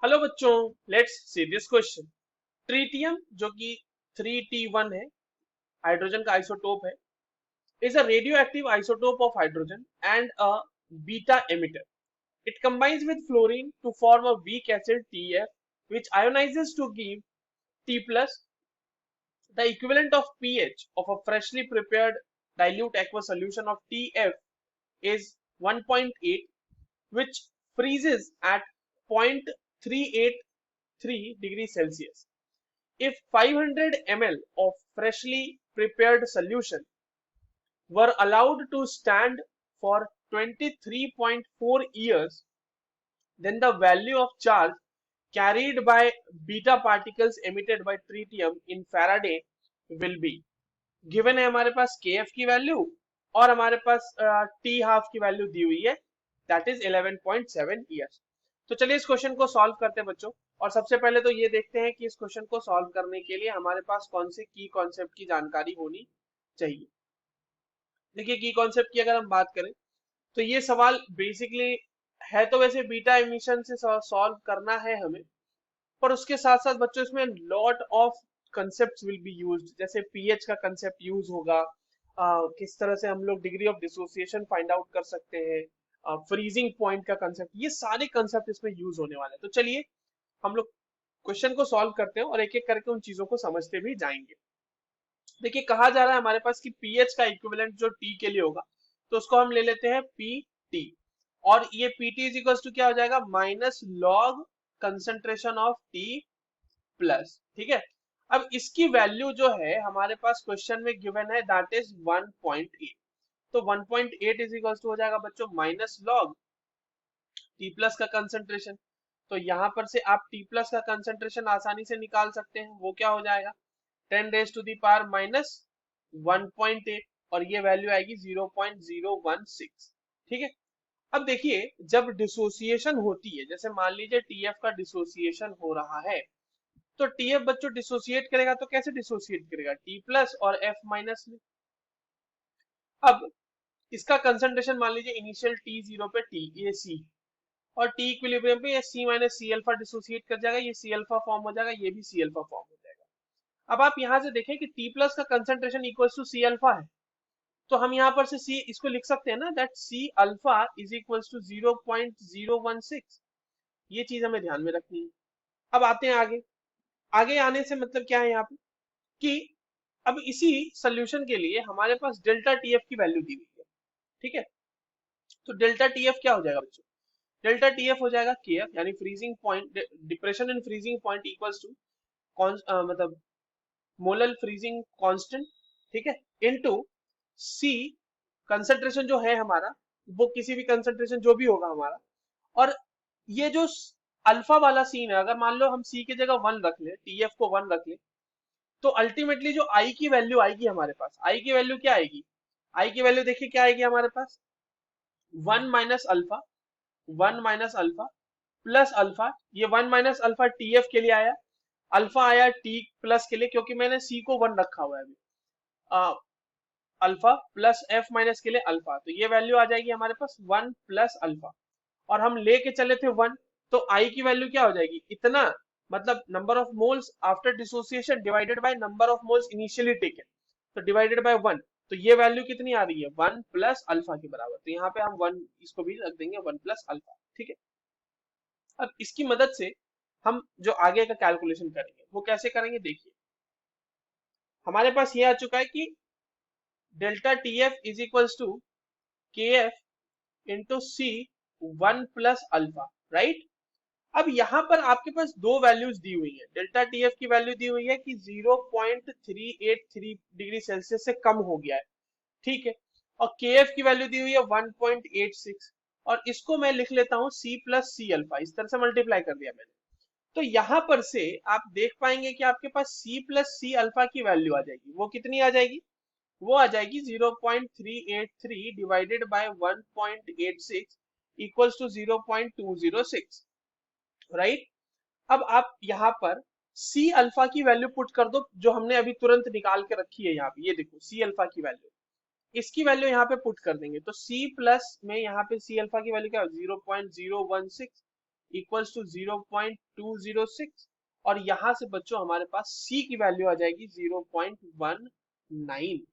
Hello बच्चों, let's see this question. Tritium जो कि 3T1 है, हाइड्रोजन का आइसोटोप है, is a radioactive isotope of hydrogen and a beta emitter. It combines with fluorine to form a weak acid TF, which ionizes to give T plus. The equivalent of pH of a freshly prepared dilute aqueous solution of TF is 1.8, which freezes at 0.383 degrees Celsius. If 500 ml of freshly prepared solution were allowed to stand for 23.4 years, then the value of charge carried by beta particles emitted by tritium in Faraday will be. Given है हमारे पास kf की value और हमारे पास t half की value दी हुई है, that is 11.7 years. तो चलिए इस क्वेश्चन को सॉल्व करते हैं बच्चों। और सबसे पहले तो ये देखते हैं कि इस क्वेश्चन को सॉल्व करने के लिए हमारे पास कौन से की कॉन्सेप्ट की जानकारी होनी चाहिए। देखिए, की कॉन्सेप्ट की अगर हम बात करें तो ये सवाल बेसिकली है तो वैसे बीटा एमिशन से सॉल्व करना है हमें, पर उसके साथ साथ बच्चों इसमें lot of concept will be used. जैसे पीएच का कंसेप्ट यूज होगा, किस तरह से हम लोग degree of dissociation find out कर सकते हैं, फ्रीजिंग पॉइंट का कंसेप्ट, ये सारे कंसेप्ट इसमें यूज होने वाले हैं। तो चलिए हम लोग क्वेश्चन को सॉल्व करते हैं और एक एक करके उन चीजों को समझते भी जाएंगे। देखिए, कहा जा रहा है हमारे पास कि पीएच का इक्विवेलेंट जो टी के लिए होगा, तो उसको हम ले लेते हैं पी टी, और ये P T is equal to क्या हो जाएगा, minus log concentration of T plus. ठीक है, अब इसकी वैल्यू जो है हमारे पास क्वेश्चन में गिवन है, दैट इज 1.8। तो 1.8 इज इक्वल टू हो जाएगा बच्चों माइनस लॉग टी प्लस का कंसेंट्रेशन। तो यहां पर से आप टी प्लस का कंसेंट्रेशन आसानी से निकाल सकते हैं, वो क्या हो जाएगा 10 raise to the power minus 1.8, और ये वैल्यू आएगी 0.016। ठीक है, अब देखिए जब डिसोसिएशन होती है, जैसे मान लीजिए टीएफ का डिसोसिएशन हो रहा है, तो टीएफ बच्चों डिसोसिएट करेगा तो कैसे डिसोसिएट करेगा, टी प्लस और एफ माइनस में। अब इसका कंसंट्रेशन मान लीजिए इनिशियल टी जीरो पे टी ये सी, और टी इक्विलिब्रियम पे ये सी माइनस सी अल्फा डिसोसिएट कर जाएगा, ये सी अल्फा फॉर्म हो जाएगा, ये भी सी अल्फा फॉर्म हो जाएगा। अब आप यहां से देखें कि टी प्लस का concentration equal to C alpha है, तो हम यहाँ पर से सी इसको लिख सकते हैं ना, that C alpha is equal to 0.016। ये चीज हमें ध्यान में रखनी है। अब आते हैं आगे। आगे आने से मतलब क्या है यहाँ पे कि अब इसी सोल्यूशन के लिए हमारे पास डेल्टा टीएफ की वैल्यू दी हुई है। ठीक है, तो डेल्टा टीएफ क्या हो जाएगा बच्चों, डेल्टा टीएफ हो जाएगा केएफ, यानी freezing point, depression in freezing point equals to मतलब मोलर फ्रीजिंग कांस्टेंट। ठीक है, इनटू सी कंसंट्रेशन जो है हमारा, वो किसी भी कंसंट्रेशन जो भी होगा हमारा, और ये जो अल्फा वाला सीन है, अगर मान लो हम सी की जगह 1 रख ले, टीएफ को 1 रख ले, तो अल्टीमेटली जो आई की वैल्यू आएगी हमारे पास, आई की वैल्यू क्या आएगी, आई की वैल्यू देखिए क्या आएगी हमारे पास, 1 minus alpha, 1 minus alpha plus alpha, ये 1 माइनस अल्फा टीएफ के लिए आया, अल्फा आया टी प्लस के लिए, क्योंकि मैंने सी को 1 रखा हुआ है अभी, अल्फा प्लस एफ माइनस के लिए अल्फा, तो ये वैल्यू आ जाएगी हमारे पास 1 प्लस अल्फा, और हम लेके चले थे 1, तो आई की वैल्यू क्या हो जाएगी इतना, मतलब number of moles after dissociation divided by number of moles initially taken, तो डिवाइडेड बाय 1, तो ये वैल्यू कितनी आ रही है 1 प्लस अल्फा के बराबर, तो यहाँ पे हम 1 इसको भी रख देंगे 1 प्लस अल्फा। ठीक है, अब इसकी मदद से हम जो आगे का कैलकुलेशन करेंगे वो कैसे करेंगे, देखिए हमारे पास ये आ चुका है कि delta T F is equals to K F into C 1 plus alpha, right. अब यहाँ पर आपके पास दो वैल्यूज दी हुई है, डेल्टा टी एफ की वैल्यू दी हुई है कि 0.383 डिग्री सेल्सियस से कम हो गया है। ठीक है, और के एफ की वैल्यू दी हुई है 1.86, और इसको मैं लिख लेता हूँ सी प्लस सी अल्फा, इस तरह से मल्टीप्लाई कर दिया मैंने। तो यहां पर से आप देख पाएंगे कि आपके पास सी प्लस सी अल्फा की वैल्यू आ जाएगी, वो कितनी आ जाएगी, वो आ जाएगी 0.383 divided by 1.86 equals to 0.206, right. अब आप यहाँ पर सी अल्फा की वैल्यू पुट कर दो, जो हमने अभी तुरंत निकाल के रखी है यहाँ पे, ये देखो सी अल्फा की वैल्यू, इसकी वैल्यू यहाँ पे पुट कर देंगे, तो सी प्लस में यहाँ पे सी अल्फा की वैल्यू क्या 0.016 इक्वल्स टू 0.206 और यहां से बच्चों हमारे पास C की वैल्यू आ जाएगी 0.19।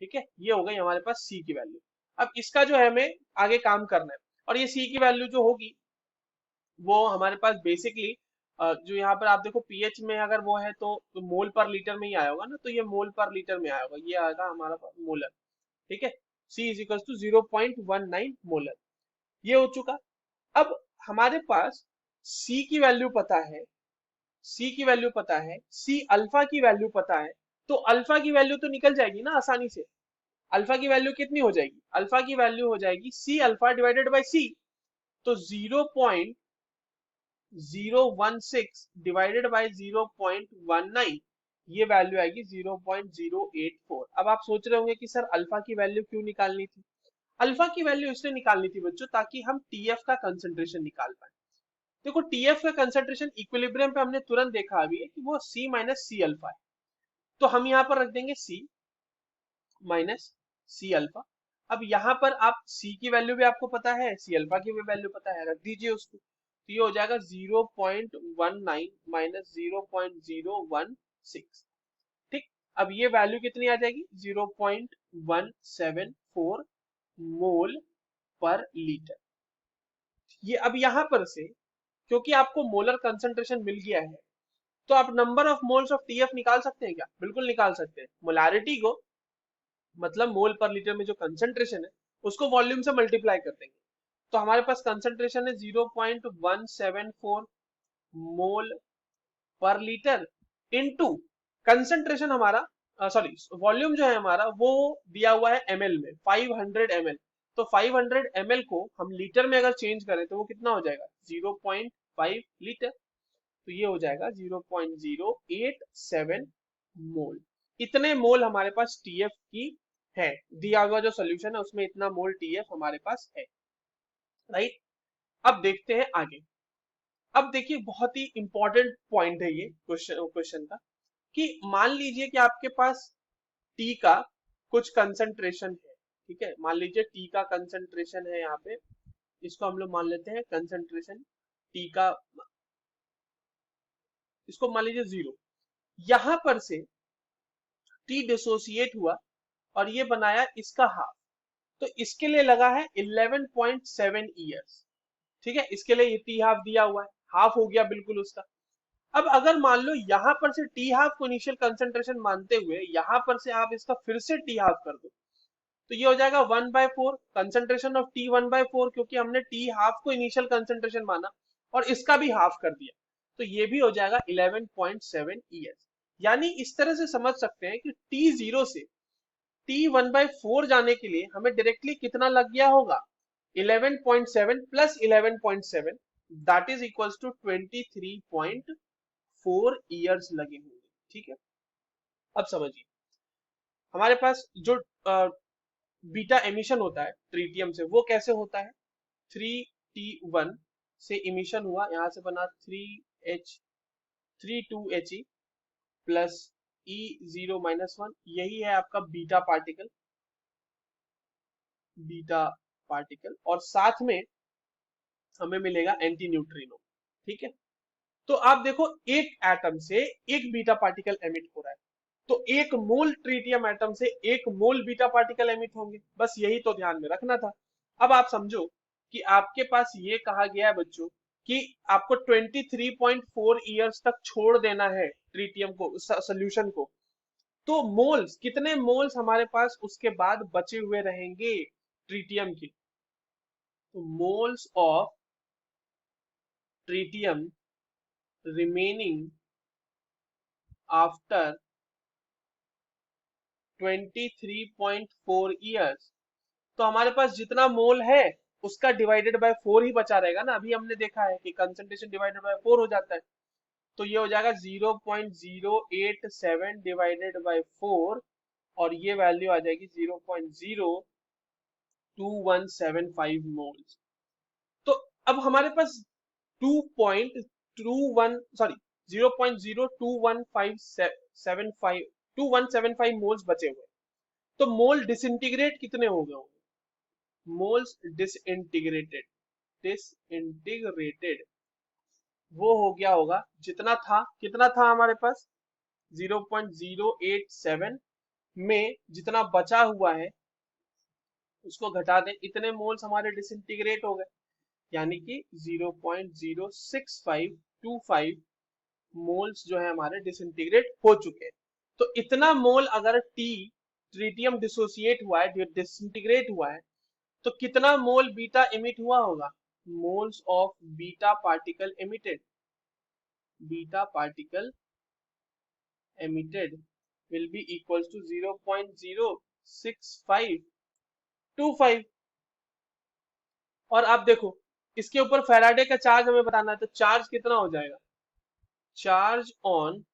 ठीक है, ये हो गई हमारे पास C की वैल्यू। अब इसका जो है हमें आगे काम करना है और ये C की वैल्यू जो होगी वो हमारे पास बेसिकली जो यहाँ पर आप देखो पीएच में अगर वो है तो मोल पर लीटर में ही आया होगा ना, तो ये मोल पर लीटर में आया होगा, ये आएगा हमारा मोलर। ठीक है, C is equal to 0.19 molar. ये हो चुका। अब हमारे पास C की वैल्यू पता है, C की वैल्यू पता है, C अल्फा की वैल्यू पता है, तो अल्फा की वैल्यू तो निकल जाएगी ना आसानी से। अल्फा की वैल्यू कितनी हो जाएगी? अल्फा की वैल्यू हो जाएगी C alpha divided by C, तो 0.016 डिवाइडेड बाई 0.19, ये वैल्यू आएगी 0.084। अब आप सोच रहे होंगे कि सर अल्फा की वैल्यू क्यों निकालनी थी? अल्फा की वैल्यू इसलिए निकालनी थी बच्चों ताकि हम टीएफ का कंसंट्रेशन निकाल पाए। देखो टीएफ का कंसंट्रेशन इक्विलिब्रियम पे हमने तुरंत देखा अभी है कि वो C माइनस सी अल्फा है, तो हम यहाँ पर रख देंगे C माइनस सी अल्फा। अब यहाँ पर आप C की वैल्यू भी आपको पता है, C अल्फा की भी वैल्यू पता है, रख दीजिए उसको, तो ये हो जाएगा 0.19 माइनस 0.016। ठीक, अब ये वैल्यू कितनी आ जाएगी? 0.174 मोल पर लीटर। ये अब यहाँ पर से क्योंकि आपको मोलर कंसंट्रेशन मिल गया है, तो आप number of moles of TF निकाल सकते हैं क्या? बिल्कुल निकाल सकते हैं। मोलारिटी को मतलब मोल पर लीटर में जो कंसंट्रेशन है उसको वॉल्यूम से मल्टीप्लाई कर देंगे, तो हमारे पास कंसंट्रेशन है 0.174 मोल पर लीटर इनटू कंसंट्रेशन हमारा, सॉरी वॉल्यूम जो है हमारा वो दिया हुआ है एमएल में 500 ml, तो 500 ml को हम लीटर में अगर चेंज करें तो वो कितना हो जाएगा? 0.5 लीटर, तो ये हो जाएगा 0.087 मोल। इतने मोल हमारे पास टीएफ की है, दिया हुआ जो सोल्यूशन है उसमें इतना मोल टीएफ हमारे पास है। राइट, अब देखते हैं आगे। अब देखिए बहुत ही इंपॉर्टेंट पॉइंट है ये क्वेश्चन का, कि मान लीजिए कि आपके पास टी का कुछ कंसंट्रेशन है। ठीक है, मान लीजिए टी का कंसंट्रेशन है यहाँ पे, इसको हम लोग मान लेते हैं कंसंट्रेशन टी का, इसको मान लीजिए 0। यहां पर से टी डिसोसिएट हुआ और ये बनाया इसका हाफ, तो इसके लिए लगा है 11.7 ईयर्स। ठीक है, इसके लिए ये टी हाफ दिया हुआ है, हाफ हो गया बिल्कुल उसका। अब अगर मान लो यहां पर से टी हाफ को इनिशियल कंसंट्रेशन मानते हुए यहां पर से आप इसका फिर से टी हाफ कर दो, तो ये हो जाएगा 1/4 कंसंट्रेशन ऑफ टी 1/4, क्योंकि हमने टी हाफ को इनिशियल कंसंट्रेशन माना और इसका भी हाफ कर दिया, तो ये भी हो जाएगा 11.7 ईयर्स। यानी इस तरह से समझ सकते हैं कि टी 0 से टी 1/4 जाने के लिए हमें डायरेक्टली कितना लग गया होगा? 11.7 plus 11.7 that is equals to 23.4 years लगे होंगे। ठीक है, अब समझिए हमारे पास जो बीटा एमिशन होता है ट्रीटियम से वो कैसे होता है? 3T1 से इमिशन हुआ, यहां से बना 3H32He प्लस E0-1, यही है आपका बीटा पार्टिकल, बीटा पार्टिकल, और साथ में हमें मिलेगा एंटी न्यूट्रिनो। ठीक है, तो आप देखो एक एटम से एक बीटा पार्टिकल एमिट हो रहा है, तो एक मोल ट्रीटियम एटम से एक मोल बीटा पार्टिकल एमिट होंगे, बस यही तो ध्यान में रखना था। अब आप समझो कि आपके पास ये कहा गया है बच्चों कि आपको 23.4 ईयर्स तक छोड़ देना है ट्रीटियम को, सोल्यूशन को, तो मोल्स कितने मोल्स हमारे पास उसके बाद बचे हुए रहेंगे ट्रीटियम के? तो moles of tritium remaining after 23.4 years, तो हमारे पास जितना मोल है उसका डिवाइडेड बाय 4 ही बचा रहेगा ना। अभी हमने देखा है कि कंसंट्रेशन डिवाइडेड बाय 4 हो जाता है, तो ये हो जाएगा 0.087 डिवाइडेड बाय 4 और ये वैल्यू आ जाएगी 0.02175 मोल्स। तो अब हमारे पास 2.21 सॉरी 0.02175 2175 मोल्स बचे हुए, तो मोल डिसइंटीग्रेट कितने हो गए होंगे? मोल्स डिसइंटीग्रेटेड वो हो गया होगा जितना था, कितना था हमारे पास 0.087 में जितना बचा हुआ है उसको घटा दें, इतने मोल्स हमारे डिसइंटीग्रेट हो गए, यानी कि 0.06525 मोल्स जो है हमारे डिसइंटीग्रेट हो चुके हैं। तो इतना मोल अगर ट्रीटियम डिसोसिएट हुआ है, डिसइंटीग्रेट हुआ है, तो कितना मोल बीटा एमिट हुआ होगा? Moles of beta particle emitted, beta particle emitted will be equals to 0.06525। और आप देखो इसके ऊपर फैराडे का चार्ज हमें बताना है, तो चार्ज कितना हो जाएगा? चार्ज ऑन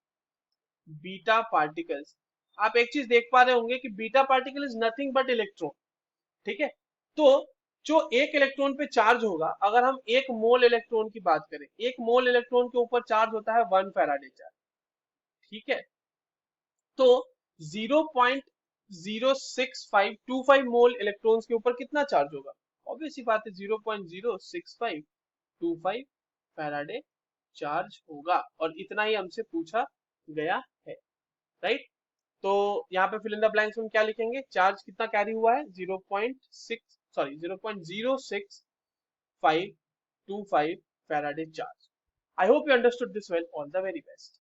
बीटा पार्टिकल्स, आप एक चीज देख पा रहे होंगे कि beta particle is nothing but electron, ठीक है। तो जो एक इलेक्ट्रॉन पे चार्ज होगा, अगर हम एक मोल इलेक्ट्रॉन की बात करें, एक मोल इलेक्ट्रॉन के ऊपर चार्ज होता है 1 फैराडे चार्ज, ठीक है। तो 0.06525 मोल इलेक्ट्रॉन्स के ऊपर कितना चार्ज होगा? ऑब्वियस सी बात है 0.06525 फैराडे चार्ज होगा, और इतना ही हमसे पूछा गया है, राइट। तो यहाँ पे फिल इन द ब्लैंक्स में क्या लिखेंगे? चार्ज कितना कैरी हुआ है? 0.6525 Faraday charge. I hope you understood this well. All the very best.